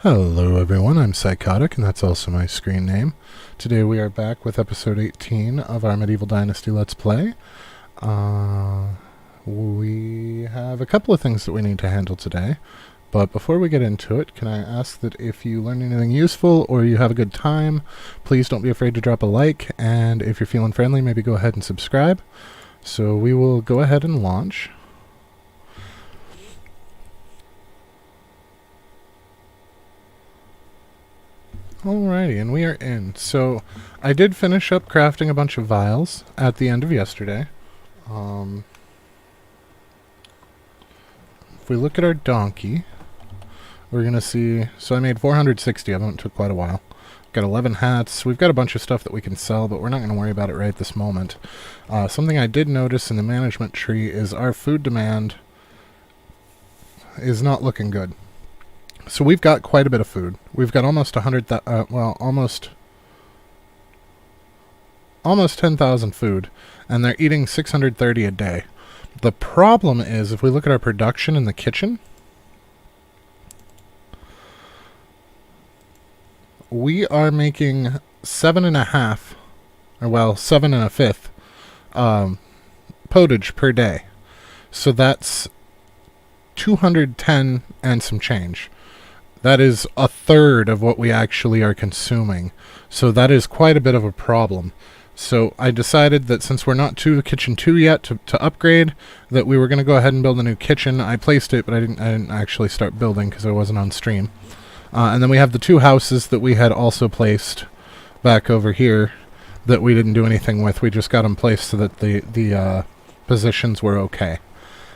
Hello everyone, I'm Psychotic, and that's also my screen name. Today we are back with episode 18 of our Medieval Dynasty Let's Play. We have a couple of things that we need to handle today, but before we get into it, can I ask that if you learn anything useful or you have a good time, please don't be afraid to drop a like, and if you're feeling friendly, maybe go ahead and subscribe. So we will go ahead and launch. Alrighty, and we are in. So, I did finish up crafting a bunch of vials at the end of yesterday. If we look at our donkey, we're going to see... So I made 460 of them. It took quite a while. Got 11 hats. We've got a bunch of stuff that we can sell, but we're not going to worry about it right this moment. Something I did notice in the management tree is our food demand is not looking good. So we've got quite a bit of food. We've got almost 100,000, almost 10,000 food, and they're eating 630 a day. The problem is, if we look at our production in the kitchen, we are making 7.5, or well, 7 1/5 potage per day. So that's 210 and some change. That is a third of what we actually are consuming. So that is quite a bit of a problem. So I decided that since we're not to kitchen 2 yet to upgrade, that we were going to go ahead and build a new kitchen. I placed it, but I didn't actually start building because I wasn't on stream. And then we have the 2 houses that we had also placed back over here that we didn't do anything with. We just got them placed so that the positions were okay.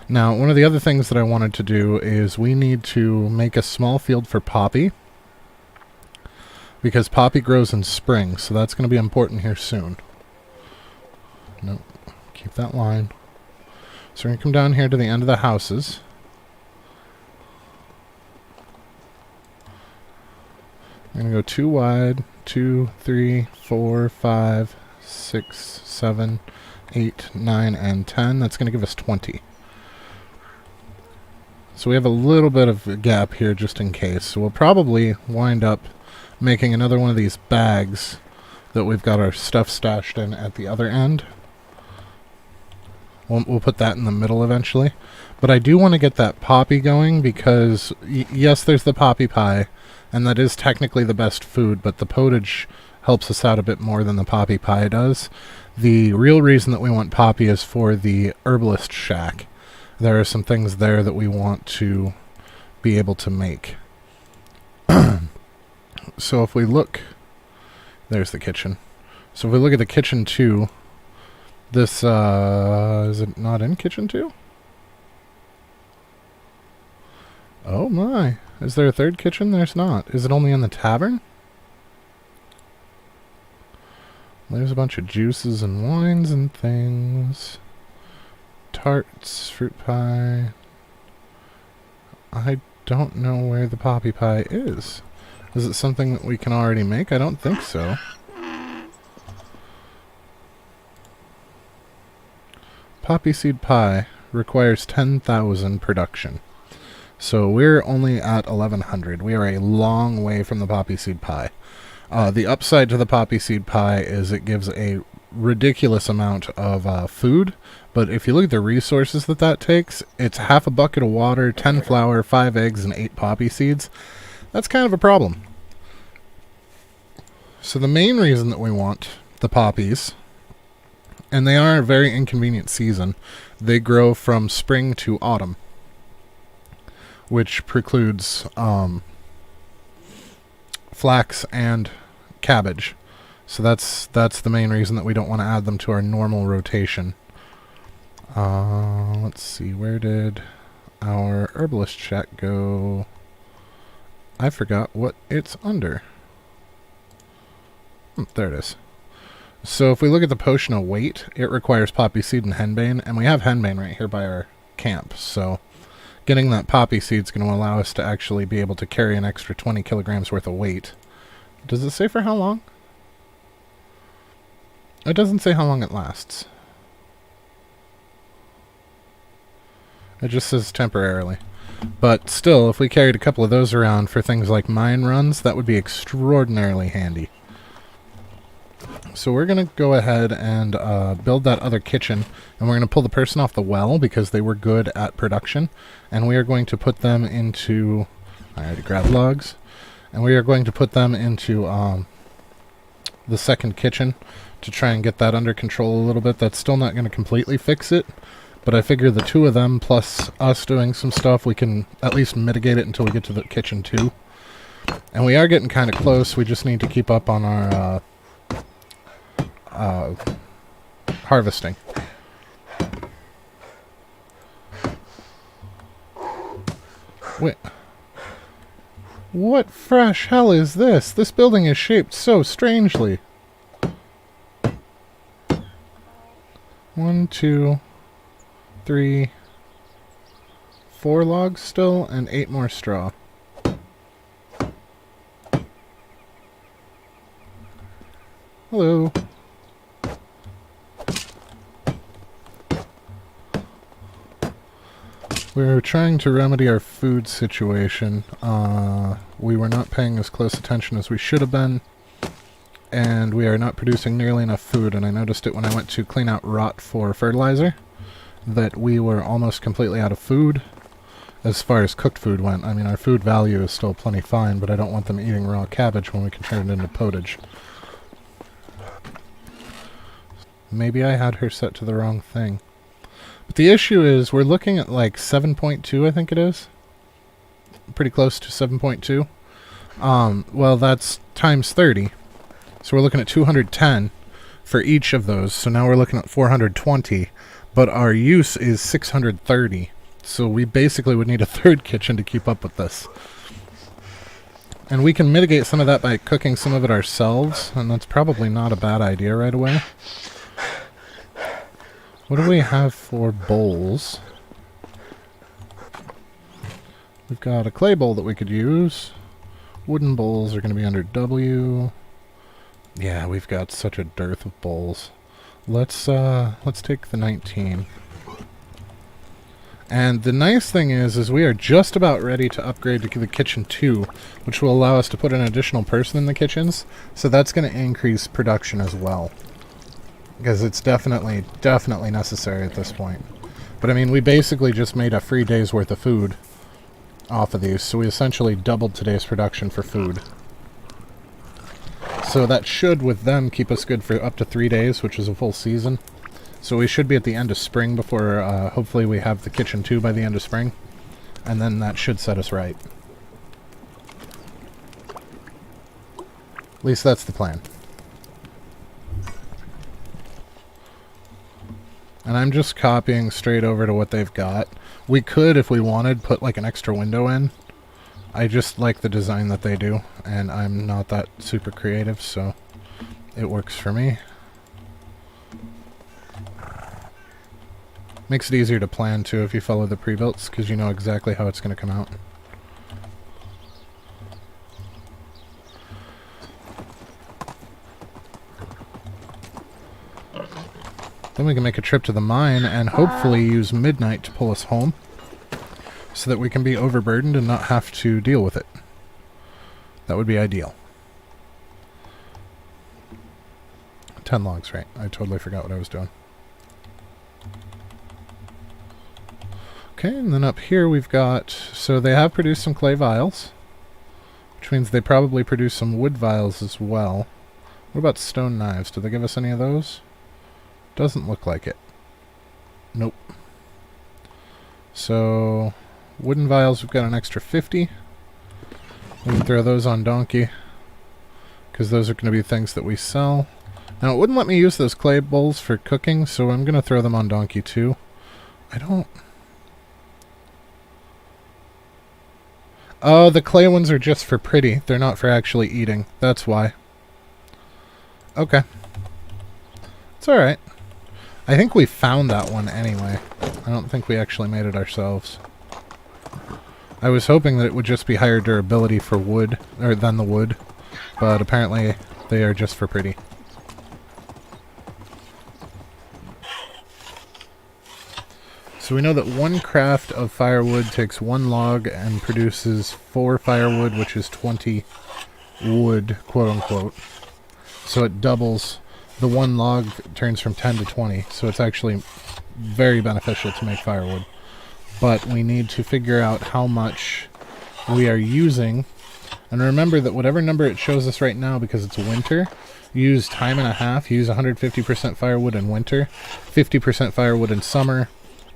Now, one of the other things that I wanted to do is we need to make a small field for poppy, because poppy grows in spring, so that's going to be important here soon. Nope, keep that line. So we're going to come down here to the end of the houses. We're going to go 2 wide, 2, 3, 4, 5, 6, 7, 8, 9, and 10. That's going to give us 20. So we have a little bit of a gap here just in case. So we'll probably wind up making another one of these bags that we've got our stuff stashed in at the other end. We'll put that in the middle eventually. But I do want to get that poppy going because, yes, there's the poppy pie, and that is technically the best food, but the potage helps us out a bit more than the poppy pie does. The real reason that we want poppy is for the herbalist shack. There are some things there that we want to be able to make. So if we look... There's the kitchen. So if we look at the kitchen 2, this, is it not in kitchen 2? Oh my. Is there a third kitchen? There's not. Is it only in the tavern? There's a bunch of juices and wines and things. Tarts, fruit pie. I don't know where the poppy pie is. Is it something that we can already make? I don't think so. Poppy seed pie requires 10,000 production. So we're only at 1,100. We are a long way from the poppy seed pie. The upside to the poppy seed pie is it gives a ridiculous amount of food, but if you look at the resources that takes, it's half a bucket of water, 10 flour, 5 eggs, and 8 poppy seeds. That's kind of a problem. So the main reason that we want the poppies, and they are a very inconvenient season, they grow from spring to autumn, which precludes flax and cabbage. So that's the main reason that we don't want to add them to our normal rotation. Let's see, where did our herbalist shack go? I forgot what it's under. There it is. So if we look at the potion of weight, it requires poppy seed and henbane, and we have henbane right here by our camp. So getting that poppy seed is going to allow us to actually be able to carry an extra 20 kilograms worth of weight. Does it say for how long? It doesn't say how long it lasts. It just says temporarily. But still, if we carried a couple of those around for things like mine runs, that would be extraordinarily handy. So we're going to go ahead and build that other kitchen, and we're going to pull the person off the well because they were good at production, and we are going to put them into... I already grabbed logs. And we are going to put them into the second kitchen to try and get that under control a little bit. That's still not going to completely fix it, but I figure the two of them plus us doing some stuff, we can at least mitigate it until we get to the kitchen too. And we are getting kind of close. We just need to keep up on our harvesting. Wait. What fresh hell is this? This building is shaped so strangely. 1, 2, 3, 4 logs still, and 8 more straw. Hello. We're trying to remedy our food situation. We were not paying as close attention as we should have been, and we are not producing nearly enough food, and I noticed it when I went to clean out rot for fertilizer, that we were almost completely out of food as far as cooked food went. I mean, our food value is still plenty fine, but I don't want them eating raw cabbage when we can turn it into potage. Maybe I had her set to the wrong thing. But the issue is, we're looking at like 7.2, I think it is. Pretty close to 7.2. Well, that's times 30. So we're looking at 210 for each of those. So now we're looking at 420. But our use is 630. So we basically would need a third kitchen to keep up with this. And we can mitigate some of that by cooking some of it ourselves. And that's probably not a bad idea right away. What do we have for bowls? We've got a clay bowl that we could use. Wooden bowls are going to be under W. Yeah, we've got such a dearth of bowls. Let's take the 19. And the nice thing is we are just about ready to upgrade to the kitchen 2, which will allow us to put an additional person in the kitchens. So that's going to increase production as well. Because it's definitely necessary at this point. But I mean, we basically just made a free day's worth of food off of these, so we essentially doubled today's production for food. So that should, with them, keep us good for up to 3 days, which is a full season. So we should be at the end of spring before, hopefully we have the kitchen 2 by the end of spring. And then that should set us right. At least that's the plan. And I'm just copying straight over to what they've got. We could, if we wanted, put like an extra window in. I just like the design that they do, and I'm not that super creative, so it works for me. Makes it easier to plan too if you follow the pre-builts, because you know exactly how it's going to come out. Then we can make a trip to the mine and hopefully use midnight to pull us home so that we can be overburdened and not have to deal with it. That would be ideal. 10 logs, right. I totally forgot what I was doing. Okay, and then up here we've got... So they have produced some clay vials, which means they probably produce some wood vials as well. What about stone knives? Do they give us any of those? Doesn't look like it. Nope. So, wooden vials, we've got an extra 50. We can throw those on Donkey, because those are going to be things that we sell. Now, it wouldn't let me use those clay bowls for cooking, so I'm going to throw them on Donkey too. I don't... Oh, the clay ones are just for pretty. They're not for actually eating. That's why. Okay. It's alright. I think we found that one anyway. I don't think we actually made it ourselves. I was hoping that it would just be higher durability for wood, or than the wood, but apparently they are just for pretty. So So we know that 1 craft of firewood takes 1 log and produces 4 firewood, which is 20 wood, quote-unquote. So it doubles. The 1 log turns from 10 to 20, so it's actually very beneficial to make firewood. But we need to figure out how much we are using. And remember that whatever number it shows us right now, because it's winter, you use time and a half. You use 150% firewood in winter, 50% firewood in summer,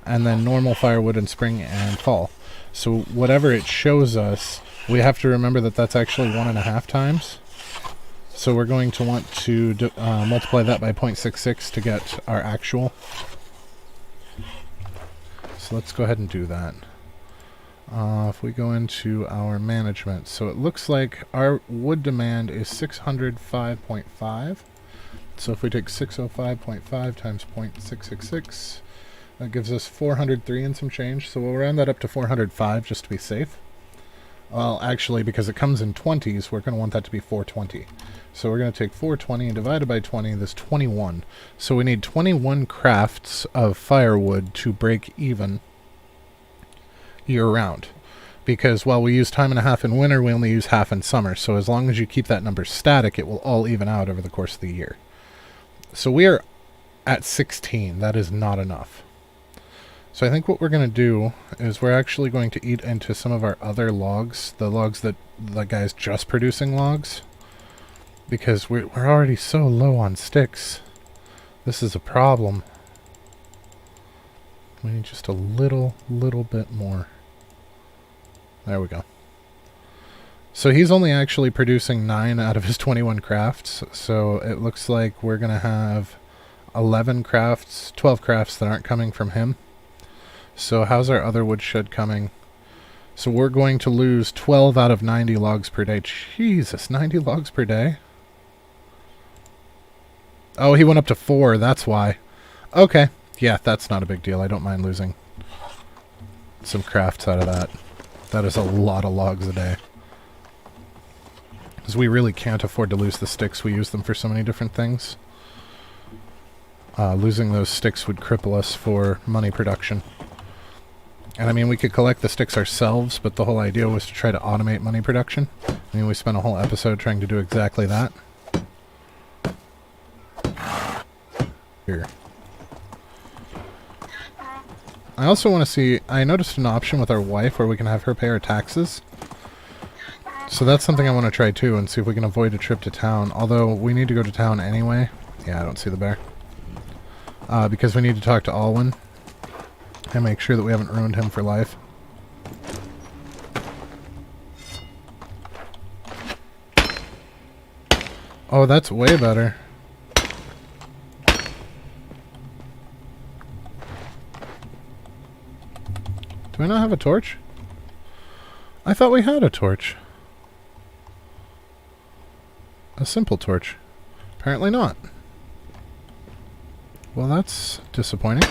and then normal firewood in spring and fall. So whatever it shows us, we have to remember that that's actually 1.5 times. So we're going to want to multiply that by 0.66 to get our actual. So let's go ahead and do that. If we go into our management, so it looks like our wood demand is 605.5. So if we take 605.5 times 0.666, that gives us 403 and some change. So we'll round that up to 405 just to be safe. Well, actually, because it comes in 20s, we're going to want that to be 420. So we're going to take 420 and divide it by 20, that's 21. So we need 21 crafts of firewood to break even year-round. Because while we use time and a half in winter, we only use half in summer. So as long as you keep that number static, it will all even out over the course of the year. So we are at 16. That is not enough. So I think what we're going to do is we're actually going to eat into some of our other logs, the logs that the guy's just producing logs, because we're already so low on sticks. This is a problem. We need just a little bit more. There we go. So he's only actually producing 9 out of his 21 crafts, so it looks like we're going to have 11 crafts, 12 crafts that aren't coming from him. So how's our other woodshed coming? So we're going to lose 12 out of 90 logs per day. Jesus, 90 logs per day? Oh, he went up to 4, that's why. Okay, yeah, that's not a big deal. I don't mind losing some crafts out of that. That is a lot of logs a day. Because we really can't afford to lose the sticks. We use them for so many different things. Losing those sticks would cripple us for money production. And I mean, we could collect the sticks ourselves, but the whole idea was to try to automate money production. I mean, we spent a whole episode trying to do exactly that. Here. I also want to see, I noticed an option with our wife where we can have her pay our taxes. So that's something I want to try too, and see if we can avoid a trip to town. Although, we need to go to town anyway. Yeah, I don't see the bear. Because we need to talk to Alwyn and make sure that we haven't ruined him for life. Oh, that's way better. Do I not have a torch? I thought we had a torch. A simple torch. Apparently not. Well, that's disappointing.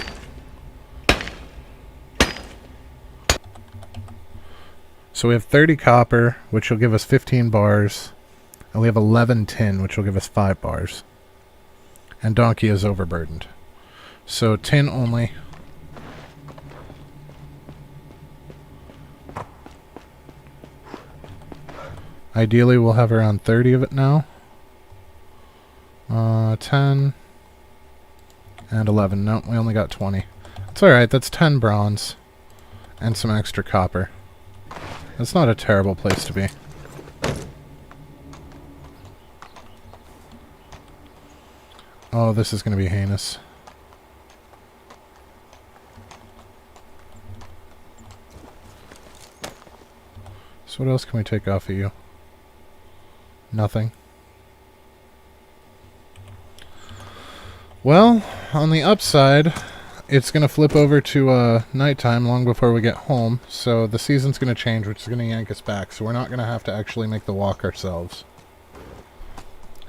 So we have 30 copper, which will give us 15 bars. And we have 11 tin, which will give us 5 bars. And Donkey is overburdened. So tin only. Ideally, we'll have around 30 of it now. 10. And 11. No, we only got 20. That's alright, that's 10 bronze. And some extra copper. That's not a terrible place to be. Oh, this is going to be heinous. So what else can we take off of you? Nothing. Well, on the upside, it's going to flip over to nighttime long before we get home, so the season's going to change, which is going to yank us back, so we're not going to have to actually make the walk ourselves.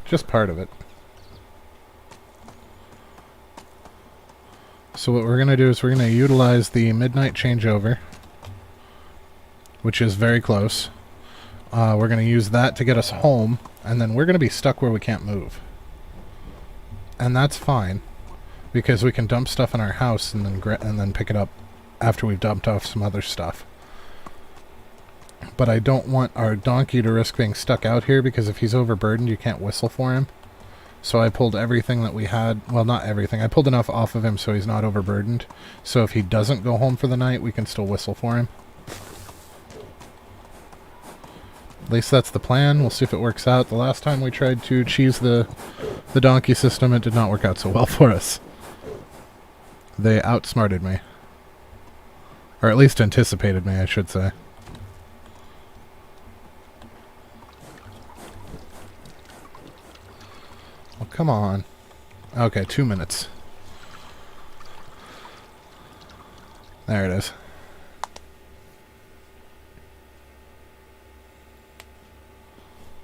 Just part of it. So what we're going to do is we're going to utilize the midnight changeover, which is very close. We're going to use that to get us home, and then we're going to be stuck where we can't move. And that's fine, because we can dump stuff in our house and then pick it up after we've dumped off some other stuff. But I don't want our donkey to risk being stuck out here, because if he's overburdened, you can't whistle for him. So I pulled everything that we had. Well, not everything. I pulled enough off of him so he's not overburdened. So if he doesn't go home for the night, we can still whistle for him. At least that's the plan. We'll see if it works out. The last time we tried to cheese the donkey system, it did not work out so well for us. They outsmarted me. Or at least anticipated me, I should say. Well, come on. Okay, 2 minutes. There it is.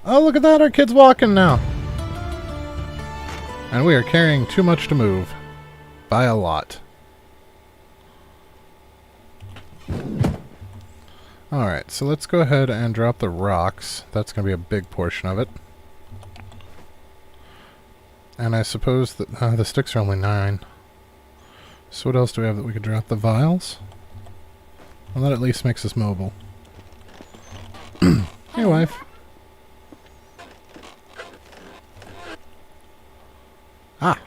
Oh, look at that! Our kid's walking now! And we are carrying too much to move. By a lot. Alright, so let's go ahead and drop the rocks. That's going to be a big portion of it. And I suppose that the sticks are only 9. So what else do we have that we could drop? The vials? Well, that at least makes us mobile. Hey, wife. Ah!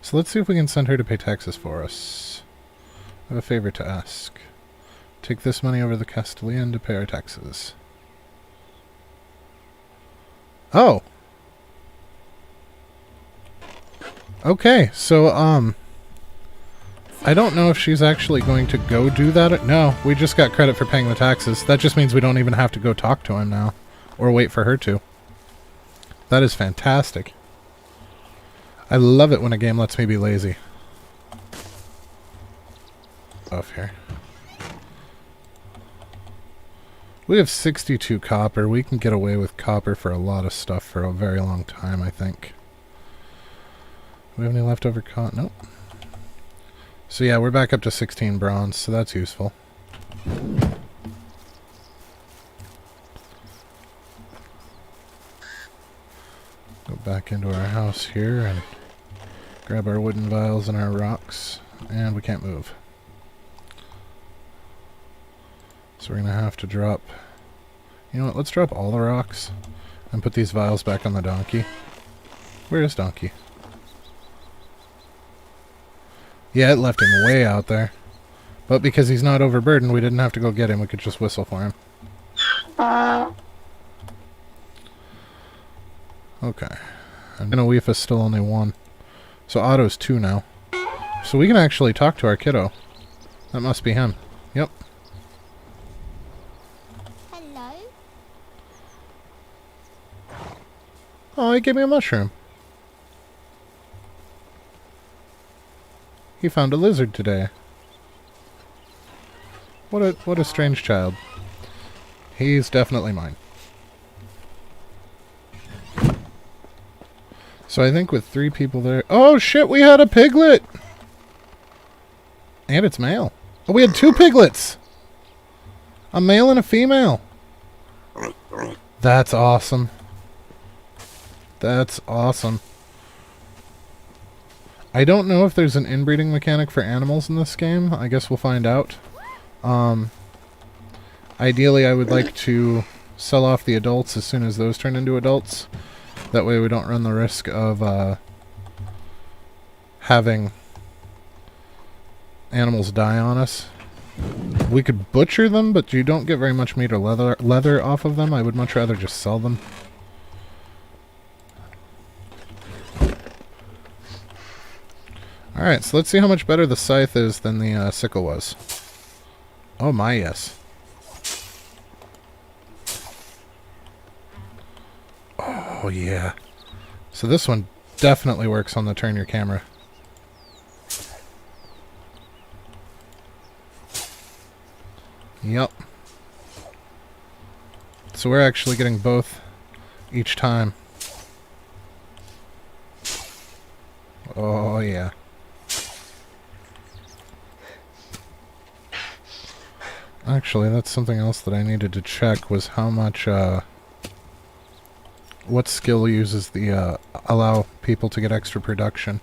So let's see if we can send her to pay taxes for us. I have a favor to ask. Take this money over to the Castellan to pay our taxes. Oh! Okay, so, I don't know if she's actually going to go do that. No, we just got credit for paying the taxes. That just means we don't even have to go talk to him now. Or wait for her to. That is fantastic. I love it when a game lets me be lazy. Off here. We have 62 copper. We can get away with copper for a lot of stuff for a very long time, I think. Do we have any leftover cotton? Nope. So yeah, we're back up to 16 bronze, so that's useful. Go back into our house here and grab our wooden vials and our rocks. And we can't move. So we're going to have to drop... You know what, let's drop all the rocks and put these vials back on the donkey. Where is donkey? Yeah, it left him way out there. But because he's not overburdened, we didn't have to go get him. We could just whistle for him. Okay. And Weefa's still only 1. So Otto's 2 now. So we can actually talk to our kiddo. That must be him. Yep. Hello? Oh, he gave me a mushroom. He found a lizard today. What a strange child. He's definitely mine. So I think with 3 people there... Oh shit, we had a piglet! And it's male. Oh, we had 2 piglets! A male and a female. That's awesome. That's awesome. I don't know if there's an inbreeding mechanic for animals in this game. I guess we'll find out. Ideally, I would like to sell off the adults as soon as those turn into adults. That way we don't run the risk of having animals die on us. We could butcher them, but you don't get very much meat or leather off of them. I would much rather just sell them. Alright, so let's see how much better the scythe is than the sickle was. Oh my, yes. Oh yeah. So this one definitely works on the turn your camera. Yep. So we're actually getting both each time. Oh yeah. Actually, that's something else that I needed to check, was how much, what skill uses the, allow people to get extra production.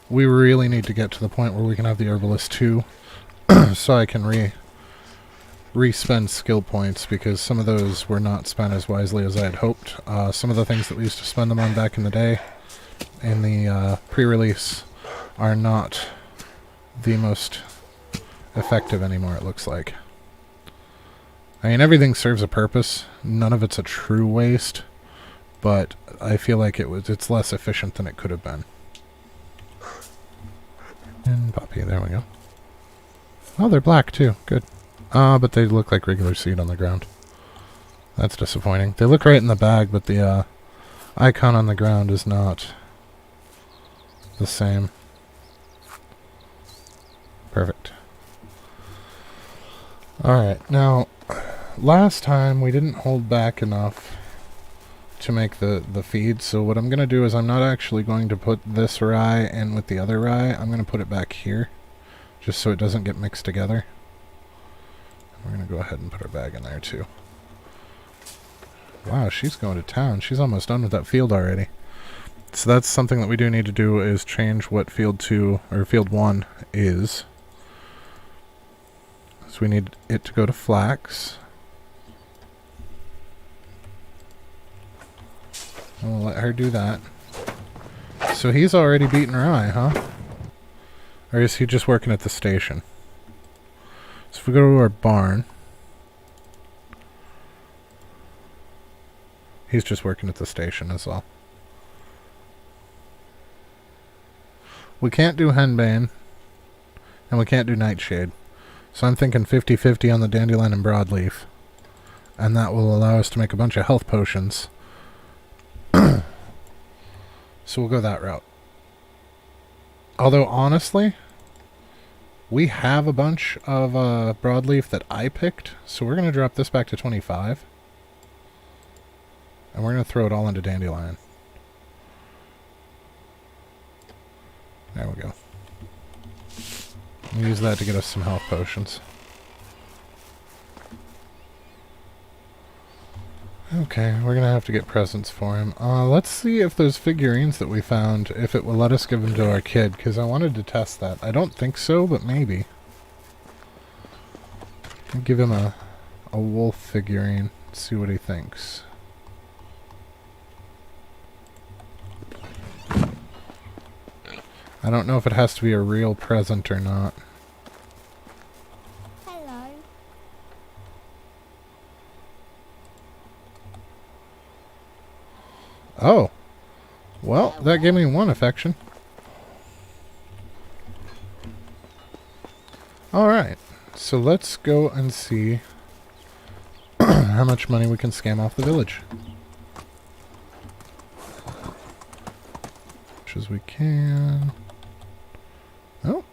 We really need to get to the point where we can have the Herbalist 2. so I can re-spend skill points, because some of those were not spent as wisely as I had hoped. Some of the things that we used to spend them on back in the day, in the pre-release, are not the most effective anymore, it looks like. I mean, everything serves a purpose. None of it's a true waste, but I feel like it's less efficient than it could have been. And puppy, there we go. Oh, they're black too. Good. But they look like regular seed on the ground. That's disappointing. They look right in the bag, but the icon on the ground is not the same. Perfect. Alright, now, last time we didn't hold back enough to make the feed, so what I'm going to do is I'm not actually going to put this rye in with the other rye. I'm going to put it back here, just so it doesn't get mixed together. We're going to go ahead and put our bag in there too. Wow, she's going to town. She's almost done with that field already. So that's something that we do need to do, is change what field 2 or field 1 is. So we need it to go to flax. We'll let her do that. So he's already beaten rye, huh? Or is he just working at the station? So if we go to our barn, he's just working at the station as well. We can't do henbane, and we can't do nightshade. So I'm thinking 50-50 on the dandelion and broadleaf. And that will allow us to make a bunch of health potions. So we'll go that route. Although, honestly, we have a bunch of broadleaf that I picked, so we're going to drop this back to 25. And we're going to throw it all into dandelion. There we go. We'll use that to get us some health potions. Okay, we're going to have to get presents for him. Let's see if those figurines that we found, if it will let us give them to our kid, because I wanted to test that. I don't think so, but maybe. I'll give him a wolf figurine, see what he thinks. I don't know if it has to be a real present or not. Hello. Oh. Well, that gave me one affection. Alright. So let's go and see how much money we can scam off the village. Much as we can. Oh.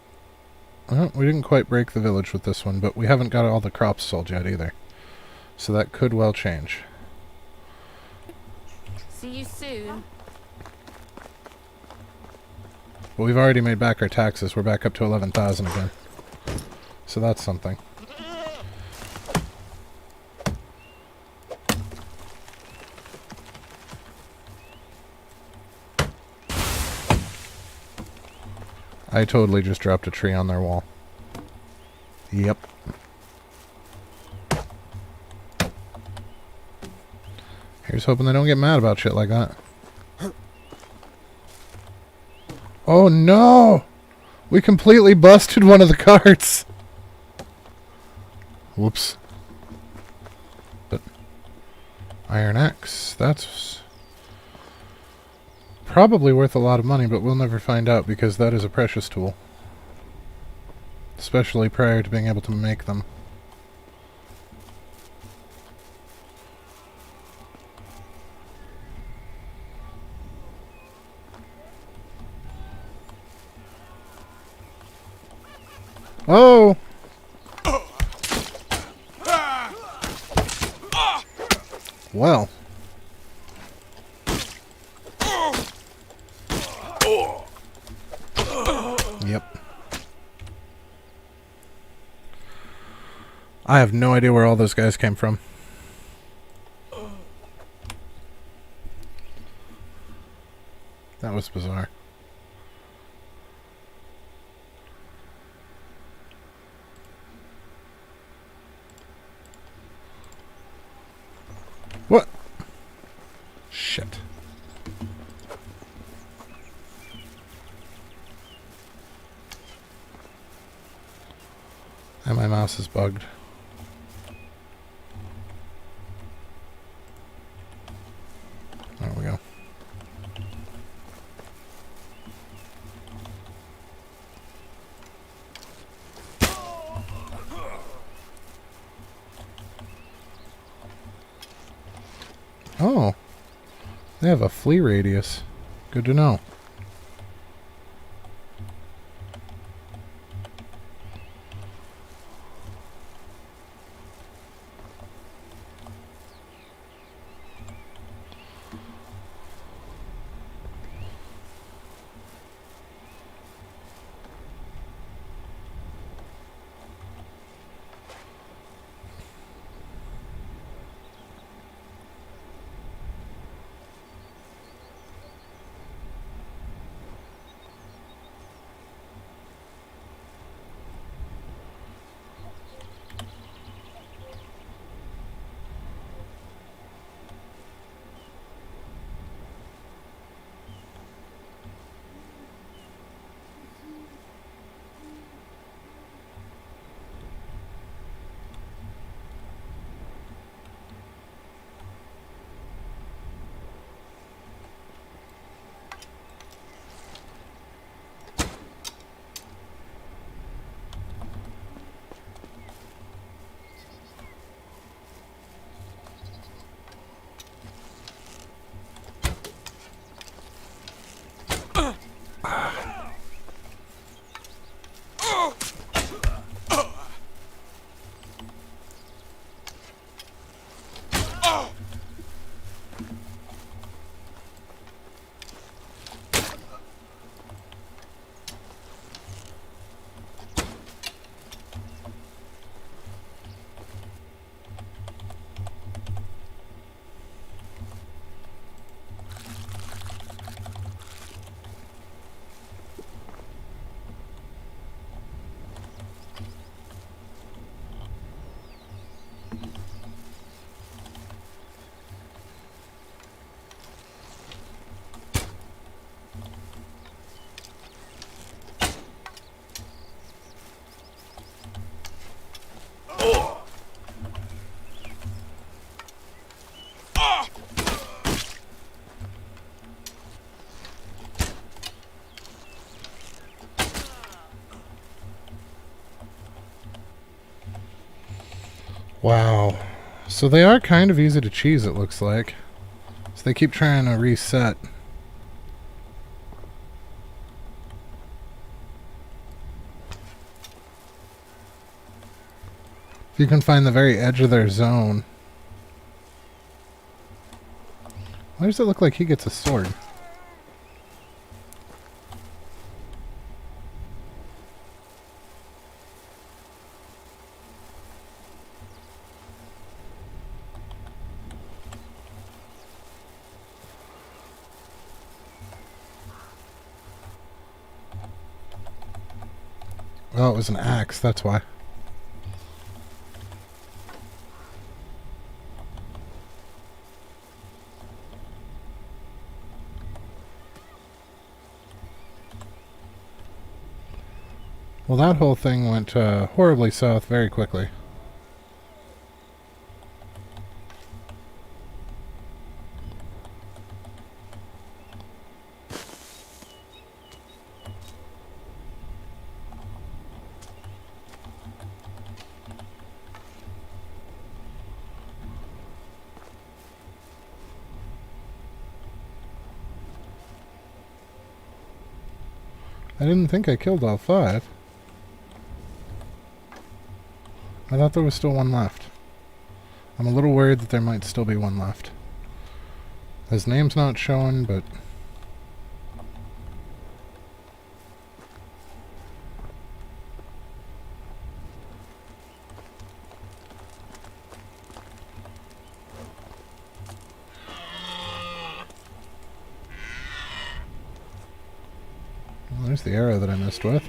Well, we didn't quite break the village with this one, but we haven't got all the crops sold yet either. So that could well change. See you soon. But we've already made back our taxes. We're back up to 11,000 again. So that's something. I totally just dropped a tree on their wall. Yep. Here's hoping they don't get mad about shit like that. Oh no! We completely busted one of the carts! Whoops. But iron axe, that's probably worth a lot of money, but we'll never find out because that is a precious tool. Especially prior to being able to make them. Oh! Well. Yep. I have no idea where all those guys came from. That was bizarre. mouse is bugged. There we go. Oh, they have a flee radius. Good to know. Wow. So they are kind of easy to cheese, it looks like. So they keep trying to reset. If you can find the very edge of their zone. Why does it look like he gets a sword? Oh, it was an axe, that's why. Well, that whole thing went horribly south very quickly. I didn't think I killed all 5. I thought there was still one left. I'm a little worried that there might still be one left. His name's not showing, but... Well, there's the arrow that I missed with.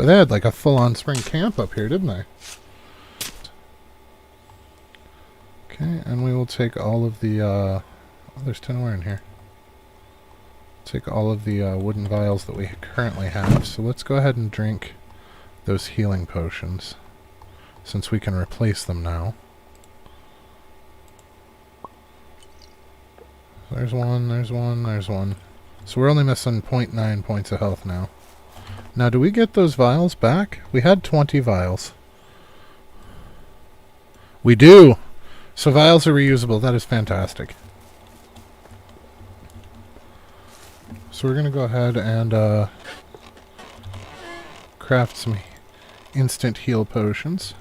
Well, they had like a full-on spring camp up here, didn't they? Okay, and we will take all of the, oh, there's tinware in here. Take all of the wooden vials that we currently have. So let's go ahead and drink those healing potions, since we can replace them now. There's one, there's one, there's one. So we're only missing 0.9 points of health now. Now, do we get those vials back? We had 20 vials. We do! So vials are reusable. That is fantastic. So we're going to go ahead and craft some instant heal potions.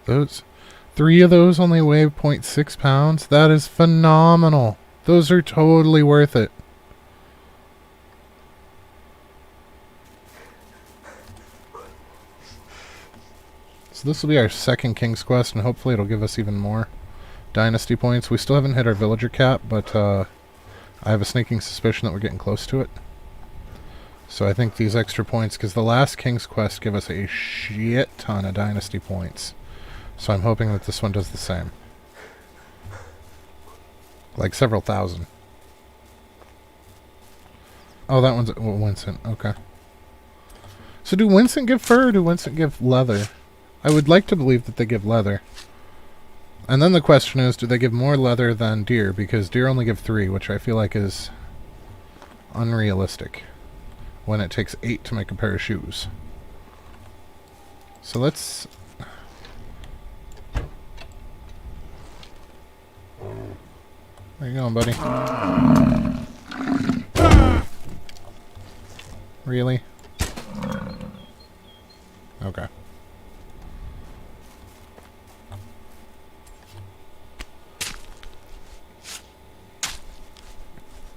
Those 3 of those only weigh 0.6 pounds. That is phenomenal. Those are totally worth it. So this will be our second King's Quest, and hopefully it'll give us even more Dynasty points. We still haven't hit our villager cap, but I have a sneaking suspicion that we're getting close to it. So I think these extra points, because the last King's Quest gave us a shit ton of Dynasty points. So I'm hoping that this one does the same. Like several thousand. Oh, that one's Winston. Okay. So do Winston give fur or do Winston give leather? I would like to believe that they give leather. And then the question is, do they give more leather than deer? Because deer only give 3, which I feel like is unrealistic. When it takes 8 to make a pair of shoes. So let's... Where you going, buddy? Really? Okay.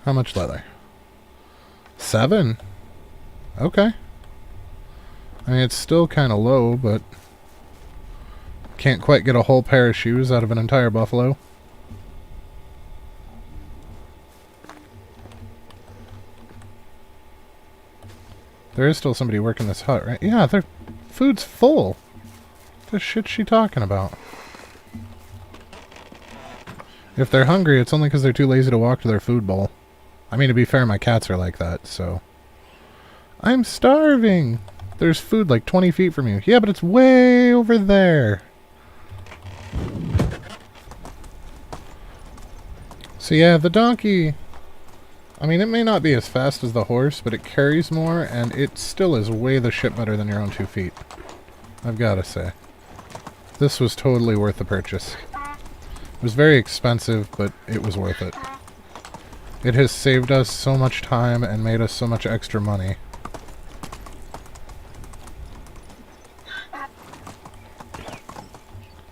How much leather? 7? Okay. I mean, it's still kind of low, but can't quite get a whole pair of shoes out of an entire buffalo. There is still somebody working this hut, right? Yeah, their food's full. What the shit's she talking about? If they're hungry, it's only because they're too lazy to walk to their food bowl. I mean, to be fair, my cats are like that, so... I'm starving! There's food like 20 feet from you. Yeah, but it's way over there. So yeah, the donkey... I mean, it may not be as fast as the horse, but it carries more, and it still is way the shit better than your own 2 feet. I've got to say. This was totally worth the purchase. It was very expensive, but it was worth it. It has saved us so much time and made us so much extra money.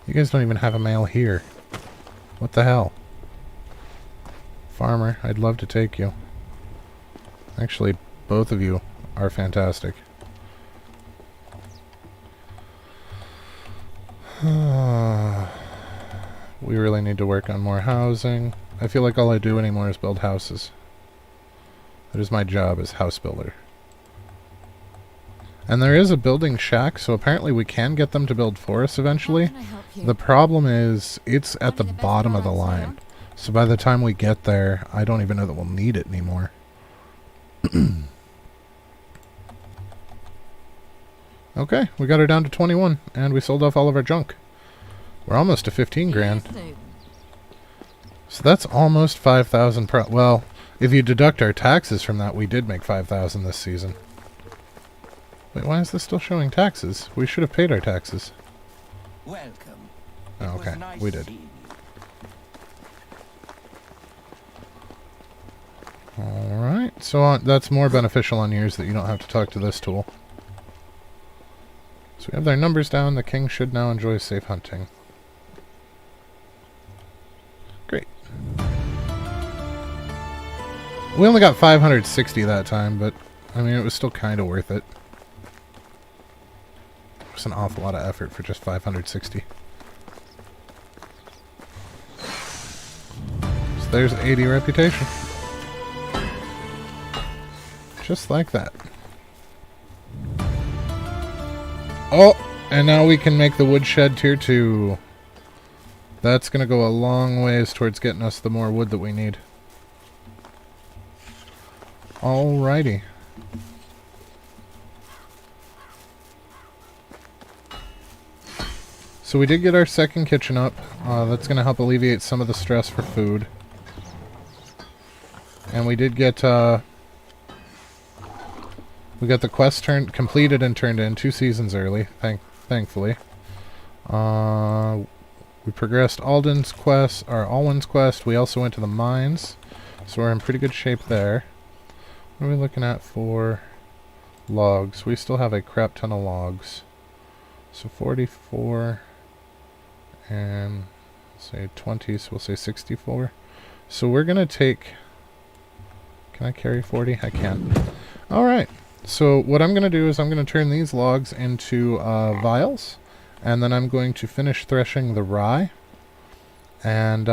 You guys don't even have a male here. What the hell? Farmer, I'd love to take you. Actually, both of you are fantastic. We really need to work on more housing. I feel like all I do anymore is build houses. That is my job as house builder. And there is a building shack, so apparently we can get them to build for us eventually. The problem is, it's at the bottom of the line. So by the time we get there, I don't even know that we'll need it anymore. Okay, we got her down to 21, and we sold off all of our junk. We're almost to 15 grand. So that's almost 5,000 per... Well, if you deduct our taxes from that, we did make 5,000 this season. Wait, why is this still showing taxes? We should have paid our taxes. Welcome. Oh, okay, we did. Alright, so that's more beneficial on yours that you don't have to talk to this tool. So we have their numbers down. The king should now enjoy safe hunting. Great. We only got 560 that time, but I mean, it was still kind of worth it. It was an awful lot of effort for just 560. So So there's 80 reputation. Just like that. Oh, and now we can make the woodshed tier 2. That's going to go a long ways towards getting us the more wood that we need. Alrighty. So we did get our second kitchen up. That's going to help alleviate some of the stress for food. And we did get... we got the quest completed and turned in 2 seasons early, thankfully. We progressed Alden's quest, or Alwyn's quest. We also went to the mines, so we're in pretty good shape there. What are we looking at for logs? We still have a crap ton of logs. So 44 and say 20, so we'll say 64. So we're going to take... Can I carry 40? I can. Alright, so what I'm going to do is I'm going to turn these logs into vials, and then I'm going to finish threshing the rye. And